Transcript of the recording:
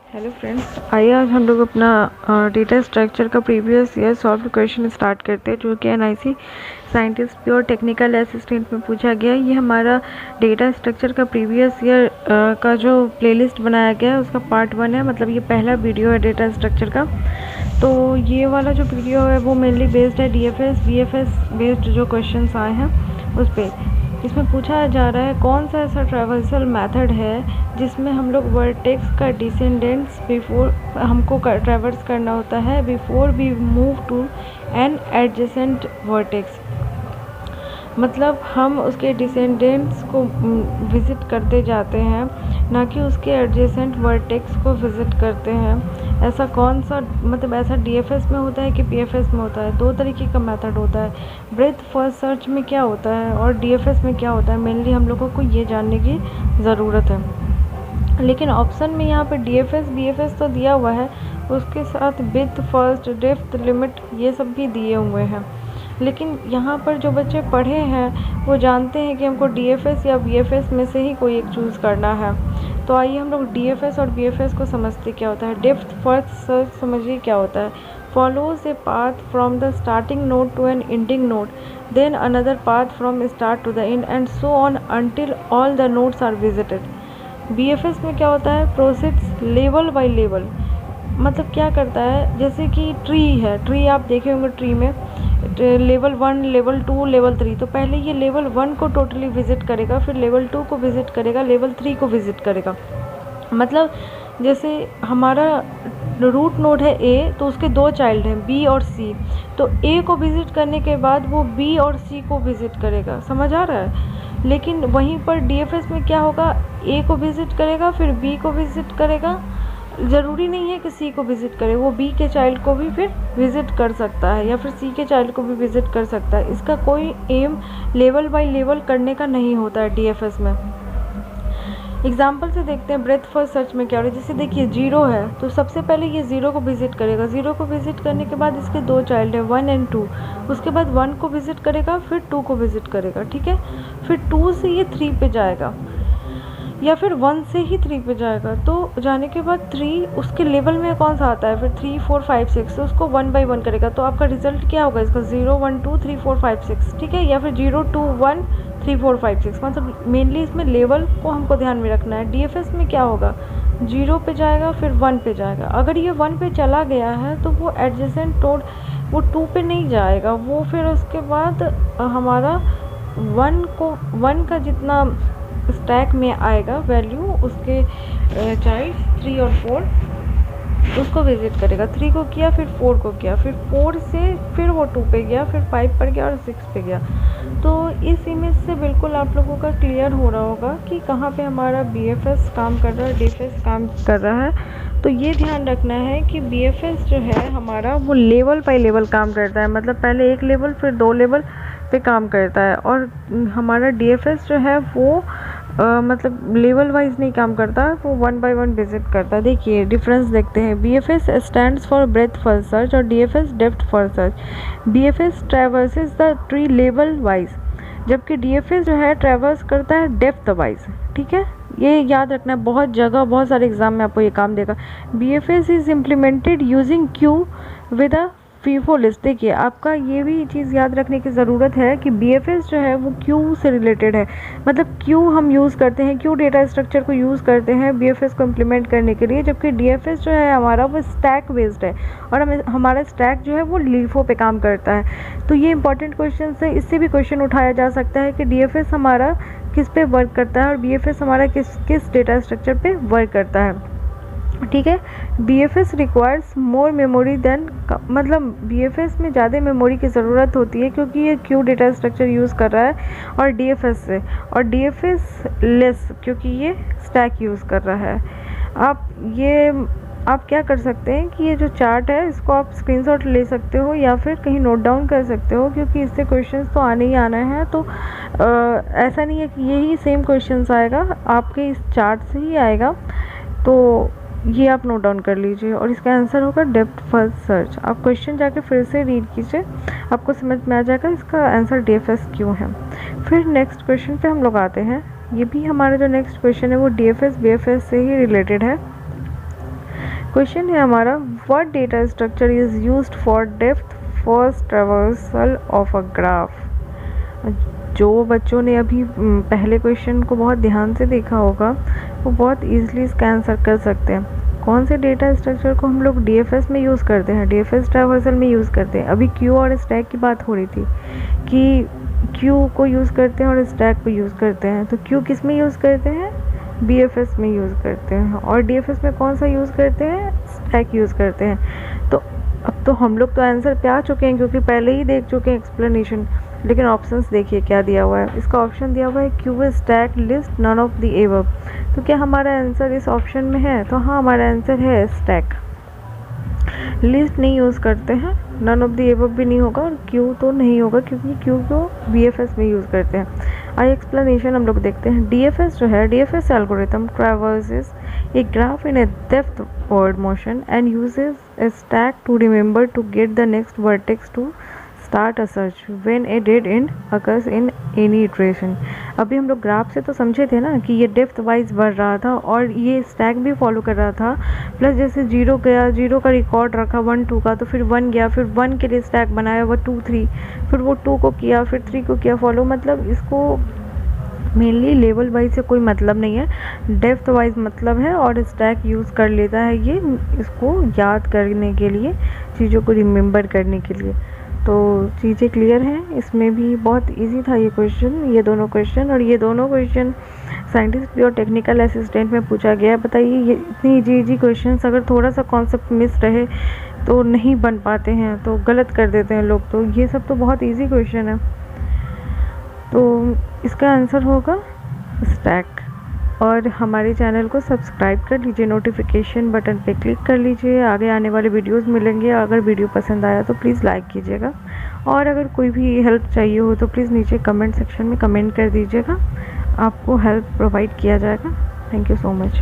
Hello friends, आइए आज हम लोग अपना डेटा स्ट्रक्चर का previous year solve question start करते हैं, जो कि NIC scientist pure technical assistant में पूछा गया। ये हमारा डेटा स्ट्रक्चर का प्रीवियस ईयर का जो प्लेलिस्ट बनाया गया है उसका पार्ट 1 है, मतलब ये पहला वीडियो है डेटा स्ट्रक्चर का। तो ये वाला जो वीडियो है वो मेनली बेस्ड है डीएफएस बीएफएस बेस्ड जो क्वेश्चन आए हैं उस पर। इसमें पूछा जा रहा है कौन सा ऐसा ट्रैवर्सल मेथड है जिसमें हम लोग वर्टेक्स का डिसेंडेंट्स बिफोर हमको ट्रैवर्स करना होता है before we move to an adjacent vertex. मतलब हम उसके डिसेंडेंट्स को विज़िट करते जाते हैं, ना कि उसके एडजेसेंट वर्टेक्स को विज़िट करते हैं। ऐसा कौन सा, मतलब ऐसा डीएफएस में होता है कि पीएफएस में होता है? दो तरीके का मेथड होता है। ब्रेथ फर्स्ट सर्च में क्या होता है और डीएफएस में क्या होता है, मेनली हम लोगों को ये जानने की ज़रूरत है। लेकिन ऑप्शन में यहाँ पे डीएफएस बीएफएस तो दिया हुआ है, उसके साथ विथ फर्स्ट डेप्थ लिमिट ये सब भी दिए हुए हैं। लेकिन यहाँ पर जो बच्चे पढ़े हैं वो जानते हैं कि हमको डीएफएस या बीएफएस में से ही कोई एक चूज़ करना है। तो आइए हम लोग डीएफएस और बीएफएस को समझते क्या होता है। डेप्थ फर्स्ट सर्च समझिए क्या होता है। Follows a path from the starting node to an ending node, then another path from start to the end and so on until all the nodes are visited. BFS में क्या होता है? Process level by level. मतलब क्या करता है, जैसे कि ट्री है, ट्री आप देखे होंगे, ट्री में लेवल 1 लेवल 2 लेवल 3। तो पहले ये लेवल 1 को टोटली विज़िट करेगा, फिर लेवल 2 को विज़िट करेगा, लेवल 3 को विज़िट करेगा। मतलब जैसे हमारा रूट नोड है ए, तो उसके दो चाइल्ड हैं बी और सी। तो ए को विज़िट करने के बाद वो बी और सी को विज़िट करेगा। समझ आ रहा है? लेकिन वहीं पर डीएफएस में क्या होगा, ए को विज़िट करेगा, फिर बी को विज़िट करेगा। ज़रूरी नहीं है कि सी को विज़िट करे, वो बी के चाइल्ड को भी फिर विज़िट कर सकता है, या फिर सी के चाइल्ड को भी विज़िट कर सकता है। इसका कोई एम लेवल बाय लेवल करने का नहीं होता है डीएफएस में। एग्जाम्पल से देखते हैं ब्रेथ फर्स्ट सर्च में क्या हो रहा है। जैसे देखिए 0 है, तो सबसे पहले ये 0 को विज़िट करेगा। 0 को विज़िट करने के बाद इसके दो चाइल्ड है 1 एंड 2। उसके बाद 1 को विज़िट करेगा, फिर 2 को विज़िट करेगा, ठीक है। फिर 2 से ये 3 पे जाएगा, या फिर 1 से ही 3 पे जाएगा। तो जाने के बाद 3 उसके लेवल में कौन सा आता है, फिर 3 4 5 6, तो उसको 1 बाय 1 करेगा। तो आपका रिजल्ट क्या होगा इसका? 0 1 2 3 4 5 6, ठीक है। या फिर 0 2 1 3 4 5 6। मतलब मेनली इसमें लेवल को हमको ध्यान में रखना है। डीएफएस में क्या होगा, 0 पे जाएगा, फिर 1 पे जाएगा। अगर ये 1 पे चला गया है तो वो एडजेसेंट नोड वो 2 पे नहीं जाएगा, वो फिर उसके बाद हमारा 1 का जितना स्टैक में आएगा वैल्यू, उसके चाइल्ड 3 और 4 उसको विज़िट करेगा। 3 को किया, फिर 4 को किया, फिर 4 से फिर वो 2 पे गया, फिर 5 पर गया और 6 पे गया। तो इस इमेज से बिल्कुल आप लोगों का क्लियर हो रहा होगा कि कहाँ पे हमारा बीएफएस काम कर रहा है, डीएफएस काम कर रहा है। तो ये ध्यान रखना है कि बीएफएस जो है हमारा वो लेवल बाय लेवल काम करता है। मतलब पहले एक लेवल फिर 2 लेवल पे काम करता है, और हमारा डीएफएस जो है वो मतलब लेवल वाइज नहीं काम करता, वो 1 बाय 1 विजिट करता है। देखिए डिफरेंस देखते हैं। BFS stands for breadth first search और DFS depth first search. BFS traverses the tree level wise, जबकि डीएफएस जो है ट्रैवर्स करता है डेप्थ वाइज, ठीक है। ये याद रखना है, बहुत जगह बहुत सारे एग्जाम में आपको ये काम देगा। BFS is implemented using Q with a FIFO list. देखिए आपका ये भी चीज़ याद रखने की ज़रूरत है कि बीएफएस जो है वो क्यू से रिलेटेड है। मतलब क्यू हम यूज़ करते हैं, क्यू डेटा स्ट्रक्चर को यूज़ करते हैं बीएफएस को इम्प्लीमेंट करने के लिए, जबकि डीएफएस जो है हमारा वो स्टैक बेस्ड है, और हमारा स्टैक जो है वो लीफो पे काम करता है। तो ये इंपॉर्टेंट क्वेश्चन है, इससे भी क्वेश्चन उठाया जा सकता है कि डीएफएस हमारा किस पे वर्क करता है और बीएफएस हमारा किस डेटा स्ट्रक्चर पे वर्क करता है, ठीक है। BFS requires more memory than, मतलब बीएफएस में ज़्यादा मेमोरी की ज़रूरत होती है क्योंकि ये क्यू डेटा स्ट्रक्चर यूज़ कर रहा है और डीएफएस से, और डीएफएस लेस क्योंकि ये स्टैक यूज़ कर रहा है। आप क्या कर सकते हैं कि ये जो चार्ट है इसको आप स्क्रीनशॉट ले सकते हो या फिर कहीं नोट डाउन कर सकते हो, क्योंकि इससे क्वेश्चंस तो आने ही आना है। तो ऐसा नहीं है कि यही सेम क्वेश्चंस आएगा, आपके इस चार्ट से ही आएगा। तो ये आप नोट डाउन कर लीजिए, और इसका आंसर होगा डेप्थ फर्स्ट सर्च। आप क्वेश्चन जाके फिर से रीड कीजिए, आपको समझ में आ जाएगा इसका आंसर डीएफएस क्यों है। फिर नेक्स्ट क्वेश्चन पे हम लोग आते हैं। ये भी हमारा जो नेक्स्ट क्वेश्चन है वो डीएफएस बीएफएस से ही रिलेटेड है। क्वेश्चन है हमारा, what data structure is used for depth first traversal of a graph. जो बच्चों ने अभी पहले क्वेश्चन को बहुत ध्यान से देखा होगा वो बहुत इजीली इसका आंसर कर सकते हैं। कौन से डेटा स्ट्रक्चर को हम लोग डीएफएस में यूज़ करते हैं, डीएफएस ट्रैवर्सल में यूज़ करते हैं। अभी क्यू और स्टैक की बात हो रही थी कि क्यू को यूज़ करते हैं और स्टैक को यूज़ करते हैं। तो क्यू किस में यूज़ करते हैं, बीएफएस में यूज़ करते हैं। और डीएफएस में कौन सा यूज़ करते हैं, स्टैक यूज़ करते हैं। तो अब तो हम लोग तो आंसर पे आ चुके हैं क्योंकि पहले ही देख चुके हैं एक्सप्लेनेशन। लेकिन ऑप्शंस देखिए क्या दिया हुआ है। इसका ऑप्शन दिया हुआ है queue stack list none of the above. तो क्या हमारा आंसर इस ऑप्शन में है, तो हाँ हमारा आंसर है स्टैक। लिस्ट नहीं यूज़ करते हैं, नन ऑफ द एबव भी नहीं होगा और क्यू तो नहीं होगा क्योंकि क्यू को बीएफएस में यूज़ करते हैं। आई एक्सप्लेनेशन हम लोग देखते हैं। डीएफएस जो है, DFS algorithm traverses a graph in a depth-ward motion and uses a stack to remember to get the next vertex to start a search when a dead end occurs in any iteration। अभी हम लोग graph से तो समझे थे ना कि ये डेप्थ वाइज बढ़ रहा था और ये स्टैक भी फॉलो कर रहा था। प्लस जैसे जीरो गया, जीरो का रिकॉर्ड रखा 1 2 का, तो फिर 1 गया, फिर 1 के लिए स्टैक बनाया, वो 2 3, फिर वो 2 को किया, फिर 3 को किया फॉलो। मतलब इसको मेनली लेवल वाइज से कोई मतलब नहीं है, डेप्थ वाइज मतलब है और स्टैक यूज़ कर लेता है ये इसको याद करने के लिए, चीज़ों को रिमेंबर करने के लिए। तो चीज़ें क्लियर हैं। इसमें भी बहुत इजी था ये क्वेश्चन, ये दोनों क्वेश्चन। और ये दोनों क्वेश्चन साइंटिस्ट और टेक्निकल असिस्टेंट में पूछा गया है। बताइए ये इतनी इजी क्वेश्चन अगर थोड़ा सा कॉन्सेप्ट मिस रहे तो नहीं बन पाते हैं, तो गलत कर देते हैं लोग। तो ये सब तो बहुत ईजी क्वेश्चन है। तो इसका आंसर होगा स्टैक। और हमारे चैनल को सब्सक्राइब कर लीजिए, नोटिफिकेशन बटन पे क्लिक कर लीजिए, आगे आने वाले वीडियोस मिलेंगे। अगर वीडियो पसंद आया तो प्लीज़ लाइक कीजिएगा और अगर कोई भी हेल्प चाहिए हो तो प्लीज़ नीचे कमेंट सेक्शन में कमेंट कर दीजिएगा, आपको हेल्प प्रोवाइड किया जाएगा। Thank you so much.